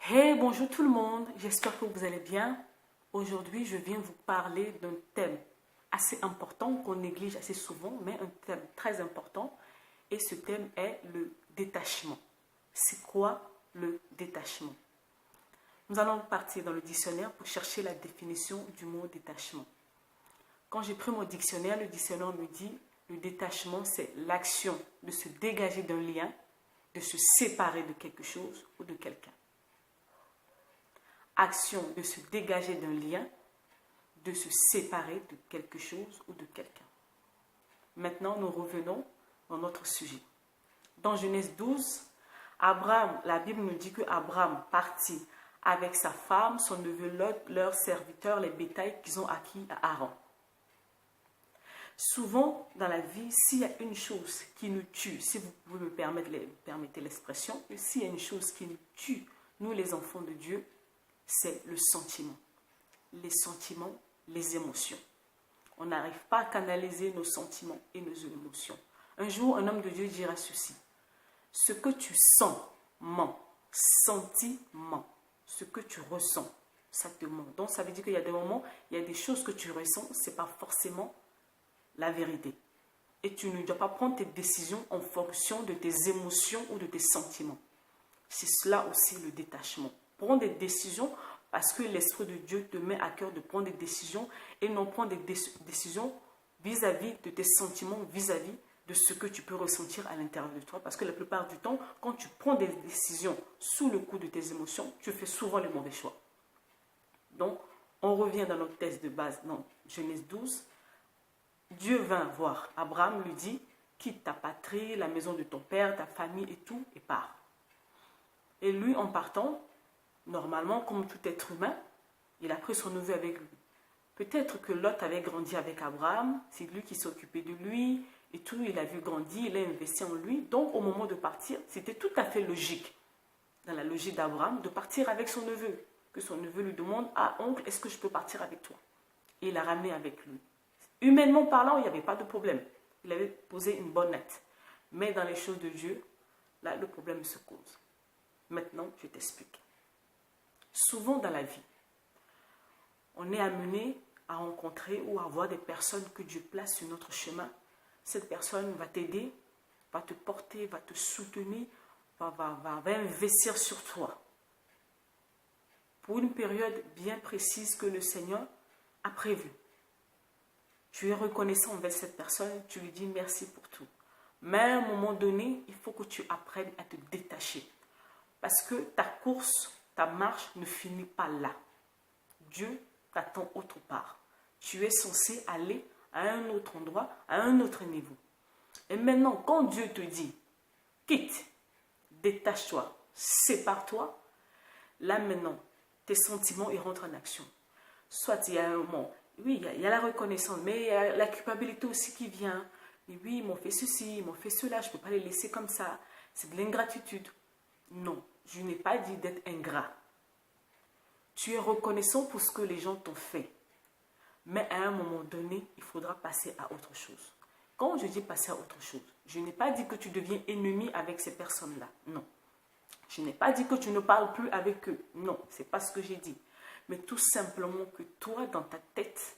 Hey, bonjour tout le monde, j'espère que vous allez bien. Aujourd'hui, je viens vous parler d'un thème assez important qu'on néglige assez souvent, mais un thème très important. Et ce thème est le détachement. C'est quoi le détachement? Nous allons partir dans le dictionnaire pour chercher la définition du mot détachement. Quand j'ai pris mon dictionnaire, le dictionnaire me dit le détachement, c'est l'action de se dégager d'un lien, de se séparer de quelque chose ou de quelqu'un. Action de se dégager d'un lien, de se séparer de quelque chose ou de quelqu'un. Maintenant, nous revenons dans notre sujet. Dans Genèse 12, Abraham, la Bible nous dit que Abraham partit avec sa femme, son neveu Lot, leurs serviteurs, les bétails qu'ils ont acquis à Haran. Souvent, dans la vie, s'il y a une chose qui nous tue, si vous pouvez me permettez l'expression, s'il y a une chose qui nous tue, nous les enfants de Dieu, c'est le sentiment. Les sentiments, les émotions. On n'arrive pas à canaliser nos sentiments et nos émotions. Un jour, un homme de Dieu dira ceci. Ce que tu sens ment. Sentiment. Ce que tu ressens, ça te ment. Donc, ça veut dire qu'il y a des moments, il y a des choses que tu ressens, ce n'est pas forcément la vérité. Et tu ne dois pas prendre tes décisions en fonction de tes émotions ou de tes sentiments. C'est cela aussi le détachement. Prends des décisions parce que l'Esprit de Dieu te met à cœur de prendre des décisions et non prendre des décisions vis-à-vis de tes sentiments, vis-à-vis de ce que tu peux ressentir à l'intérieur de toi. Parce que la plupart du temps, quand tu prends des décisions sous le coup de tes émotions, tu fais souvent les mauvais choix. Donc, on revient dans notre texte de base, dans Genèse 12. Dieu vint voir Abraham, lui dit, quitte ta patrie, la maison de ton père, ta famille et tout, et pars. Et lui, en partant, normalement, comme tout être humain, il a pris son neveu avec lui. Peut-être que Lot avait grandi avec Abraham, c'est lui qui s'occupait de lui, et tout, il a vu grandir, il a investi en lui. Donc, au moment de partir, c'était tout à fait logique, dans la logique d'Abraham, de partir avec son neveu. Que son neveu lui demande, ah oncle, est-ce que je peux partir avec toi? Et il l'a ramené avec lui. Humainement parlant, il n'y avait pas de problème. Il avait posé une bonne note. Mais dans les choses de Dieu, là, le problème se cause. Maintenant, je t'explique. Souvent dans la vie, on est amené à rencontrer ou à voir des personnes que Dieu place sur notre chemin. Cette personne va t'aider, va te porter, va te soutenir, va investir sur toi. Pour une période bien précise que le Seigneur a prévue. Tu es reconnaissant envers cette personne, tu lui dis merci pour tout. Mais à un moment donné, il faut que tu apprennes à te détacher. Parce que ta course, ta marche ne finit pas là. Dieu t'attend autre part. Tu es censé aller à un autre endroit, à un autre niveau. Et maintenant, quand Dieu te dit, quitte, détache-toi, sépare-toi, là maintenant, tes sentiments, ils rentrent en action. Soit il y a un moment, oui, il y a la reconnaissance, mais il y a la culpabilité aussi qui vient. Et oui, ils m'ont fait ceci, ils m'ont fait cela, je ne peux pas les laisser comme ça. C'est de l'ingratitude. Non, je n'ai pas dit d'être ingrat. Tu es reconnaissant pour ce que les gens t'ont fait. Mais à un moment donné, il faudra passer à autre chose. Quand je dis passer à autre chose, je n'ai pas dit que tu deviens ennemi avec ces personnes-là. Non. Je n'ai pas dit que tu ne parles plus avec eux. Non, ce n'est pas ce que j'ai dit. Mais tout simplement que toi, dans ta tête,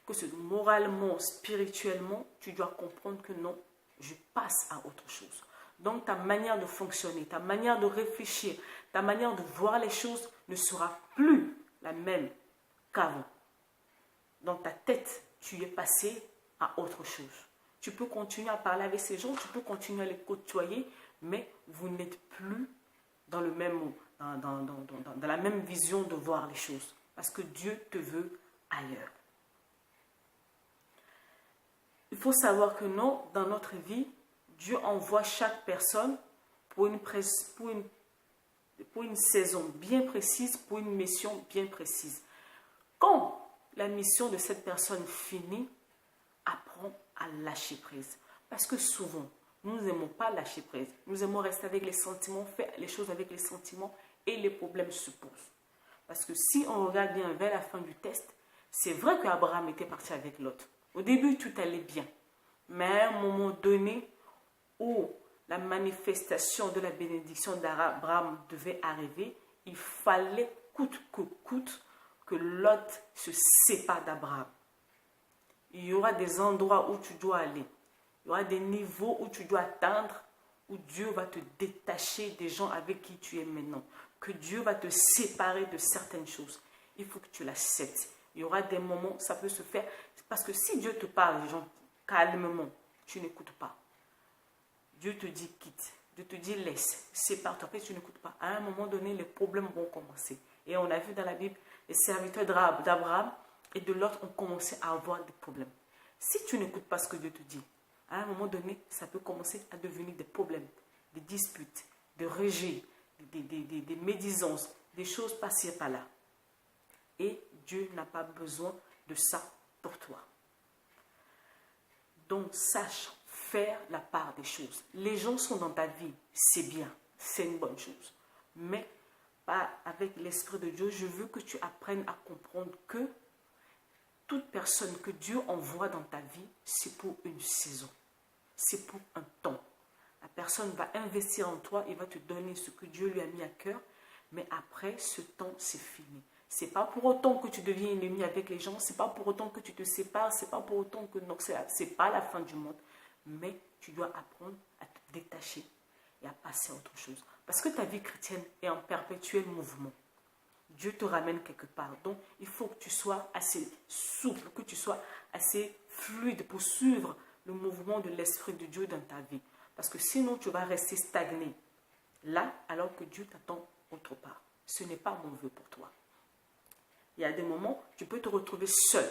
que c'est moralement, spirituellement, tu dois comprendre que non, je passe à autre chose. Donc ta manière de fonctionner, ta manière de réfléchir, ta manière de voir les choses ne sera plus la même qu'avant. Dans ta tête, tu es passé à autre chose. Tu peux continuer à parler avec ces gens, tu peux continuer à les côtoyer, mais vous n'êtes plus dans le même dans la même vision de voir les choses. Parce que Dieu te veut ailleurs. Il faut savoir que non, dans notre vie, Dieu envoie chaque personne pour une saison bien précise, pour une mission bien précise. Quand la mission de cette personne finit, apprends à lâcher prise. Parce que souvent, nous n'aimons pas lâcher prise. Nous aimons rester avec les sentiments, faire les choses avec les sentiments et les problèmes se posent. Parce que si on regarde bien vers la fin du test, c'est vrai qu'Abraham était parti avec Lot. Au début, tout allait bien. Mais à un moment donné où la manifestation de la bénédiction d'Abraham devait arriver, il fallait coûte que coûte que Lot se sépare d'Abraham. Il y aura des endroits où tu dois aller. Il y aura des niveaux où tu dois atteindre, où Dieu va te détacher des gens avec qui tu es maintenant. Que Dieu va te séparer de certaines choses. Il faut que tu l'acceptes. Il y aura des moments, ça peut se faire. Parce que si Dieu te parle, gens, calmement, tu n'écoutes pas. Dieu te dit quitte. Dieu te dit laisse. Sépare-toi. Après, tu n'écoutes pas. À un moment donné, les problèmes vont commencer. Et on a vu dans la Bible, les serviteurs d'Abraham et de Lot ont commencé à avoir des problèmes. Si tu n'écoutes pas ce que Dieu te dit, à un moment donné, ça peut commencer à devenir des problèmes, des disputes, des rejets, des médisances, des choses passées par là. Et Dieu n'a pas besoin de ça pour toi. Donc, sache faire la part des choses. Les gens sont dans ta vie, c'est bien, c'est une bonne chose. Mais pas avec l'Esprit de Dieu, je veux que tu apprennes à comprendre que toute personne que Dieu envoie dans ta vie, c'est pour une saison. C'est pour un temps. La personne va investir en toi et va te donner ce que Dieu lui a mis à cœur. Mais après, ce temps, c'est fini. C'est pas pour autant que tu deviens ennemi avec les gens. C'est pas pour autant que tu te sépares. C'est pas pour autant que... Non, c'est pas la fin du monde. Mais tu dois apprendre à te détacher et à passer à autre chose. Parce que ta vie chrétienne est en perpétuel mouvement. Dieu te ramène quelque part. Donc, il faut que tu sois assez souple, que tu sois assez fluide pour suivre le mouvement de l'Esprit de Dieu dans ta vie. Parce que sinon, tu vas rester stagné là, alors que Dieu t'attend autre part. Ce n'est pas mon vœu pour toi. Il y a des moments, tu peux te retrouver seul.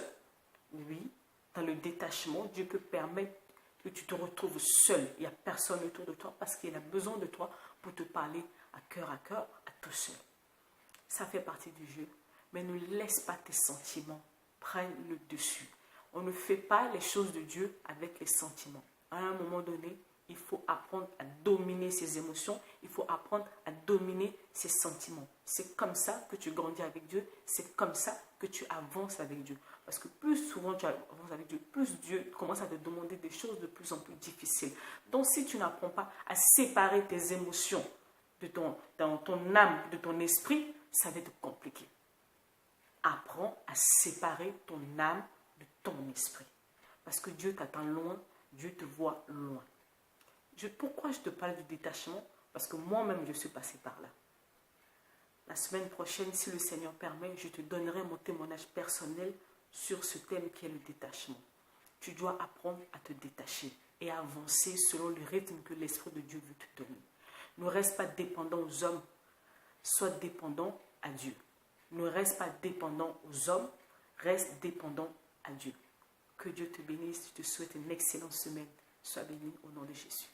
Oui, dans le détachement, Dieu peut permettre que tu te retrouves seul. Il n'y a personne autour de toi parce qu'il a besoin de toi pour te parler à cœur, à tout seul. Ça fait partie du jeu. Mais ne laisse pas tes sentiments prendre le dessus. On ne fait pas les choses de Dieu avec les sentiments. À un moment donné, il faut apprendre à dominer ses émotions. Il faut apprendre à dominer ses sentiments. C'est comme ça que tu grandis avec Dieu. C'est comme ça que tu avances avec Dieu. Parce que plus souvent tu avances avec Dieu, plus Dieu commence à te demander des choses de plus en plus difficiles. Donc si tu n'apprends pas à séparer tes émotions dans ton âme, de ton esprit, ça va être compliqué. Apprends à séparer ton âme de ton esprit. Parce que Dieu t'attend loin, Dieu te voit loin. Pourquoi je te parle du détachement? Parce que moi-même, je suis passé par là. La semaine prochaine, si le Seigneur permet, je te donnerai mon témoignage personnel sur ce thème qui est le détachement. Tu dois apprendre à te détacher et à avancer selon le rythme que l'Esprit de Dieu veut te donner. Ne reste pas dépendant aux hommes, sois dépendant à Dieu. Ne reste pas dépendant aux hommes, reste dépendant à Dieu. Que Dieu te bénisse, je te souhaite une excellente semaine. Sois béni au nom de Jésus.